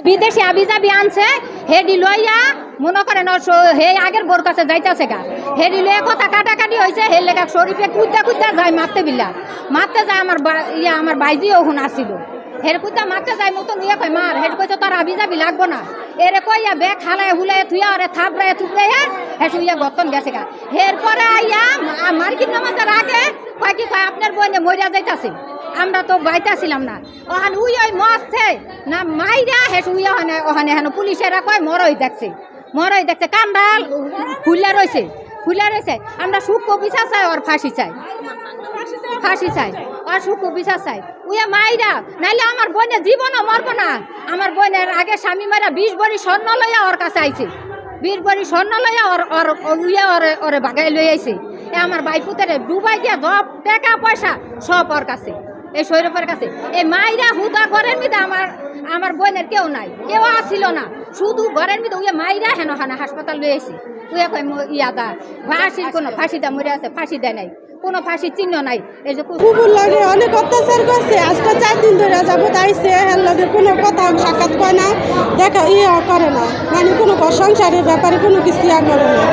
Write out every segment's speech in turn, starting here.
বিদেশি আবিজাবি আনছে হেডি লইয়া মনে করেন হে আগের বোর কাছে যাইতেছে গা হেডি লইয়া কথা কাটাকাটি হয়েছে হে লেখা শরীফে কুদ্দা কুদ্দা যায় মারতে যায় আমার বাইজি ওখানে আসছিল হের কুদ্দা মারতে যায় মতন ইয়ে কয় মার হেড কইছে তোর আবিজাবি লাগবো না এরে কইয়া বেগ হালায় হুলায় থুইয়া ওরে থাপড়ায় থুপড়াইয়া হে শুইয়া গতন গেছে গা হের পরে আইয়া মার্কিন নামাজের আগে কয় কি কয় আপনার বোনে মরিয়া যাইতাছে আমরা তো বাইতাছিলাম না ওখানে ওই মরছে না মাইরা হেস উইয়া ওখানে হেন পুলিশেরা কয় মরই দেখছে কান্ডাল খুলে রয়েছে আমরা সূক্ষ্ম বিচার চাই ওর ফাঁসি চাই আর সূক্ষ্ম বিচার চাই উইয়া মাইরা নাইলে আমার বোনের জীবনও মরবো না আমার বোনের আগে স্বামী মারা 20 ভরি স্বর্ণ লইয়া ওর কাছে আইছে 20 ভরি স্বর্ণ লইয়া ওরে বাগাই লই আইছে আমার বাইপুতেরে ডুবাই দিয়া সব টাকা পয়সা সব ওর কাছে এই শৈরফের কাছে এই মাইরা হুদা ঘরের মধ্যে আমার বোনের কেউ নাই কেউ আসিল না শুধু ঘরের মধ্যে উইয়া মাইরা হেন হাসপাতাল লই আইছি উইয়া কয় ইয়াদা ফাঁসির কোনো ফাঁসিটা মরে আছে ফাঁসি দেয় নাই কোনো ফাঁসির চিহ্ন নাই এই যে কুকুর লাগে অনেক অত্যাচার করছে আজকে 4 দিন ধরে যাবো আইসে এর লগে কোনো কথা সাক্ষাৎ করে না দেখা করে না মানে কোনো সংসারের ব্যাপারে কোনো কিছু করে না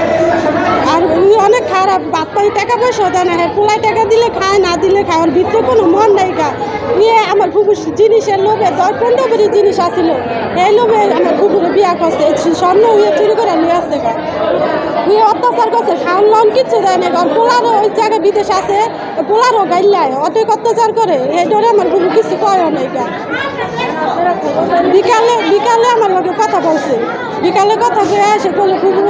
আর অনেক খারাপ বাদ পাই টাকা পয়সা দেয় না হ্যাঁ পোলাই টাকা দিলে খায় না দিলে খায় ওর ভিতরে কোনো মন নাই গা আমার কুকুর জিনিসের লোভে 10-15 ভরি জিনিস আসছিল এই লোভে আমার কুকুরে বিয়া করছে স্বর্ণ চুরি করে নিয়ে আসছে গা অত্যাচার করছে খাওয়ান লাউন কিচ্ছু দেয় না কারণ পোলারও ওই জায়গায় বিদেশ আছে পোলারও গাইলায় অতই অত্যাচার করে এই ধরে আমার কুকুর কিছু কয়ও নাই গা বিকালে আমার লগে কথা বলছে বিকালে কথা কয়ে আসে বলে কুকুর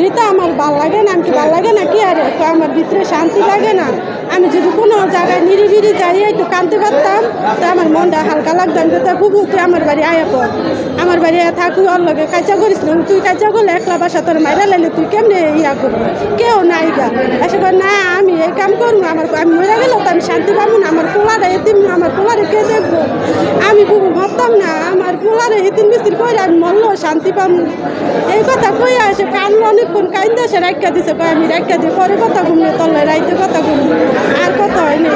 রীতা আমার ভাল লাগে না আমি কি ভাল লাগে না কি আরে আমার ভিতরে শান্তি লাগে না আমি যদি কোনো জায়গায় নিরিবিরি যাই একটু কাঁদতে পারতাম তো আমার মনটা হালকা লাগতাম তো কুকুর তুই আমার বাড়ি আয়া পর আমার বাড়ি থাকু ওর লগে কাজা করিস না তুই কাজা করলে একলা বাসা তোর মাইরা লাইলে তুই কেমনে করবি কেউ নাই গা এসে না আমি এই কাম করবো আমি মরে গেলেও তো আমি শান্তি পাবো না আমার পোলারে এতিম আমার পোলারে কে দেখবো আমি কুকুর ভাবতাম না আমার পোলারে এতিম মিস্ত্রি করে আমি মরলেও শান্তি পাবো এই কথা কই আসে কানলো অনেকক্ষণ কাইন্দে এসে রাখা দিছে আমি রাখা দিয়ে পরে কথা ঘুমিয়ে তলে রাইতে কথা ঘুমিয়ে আর কথা হয়নি।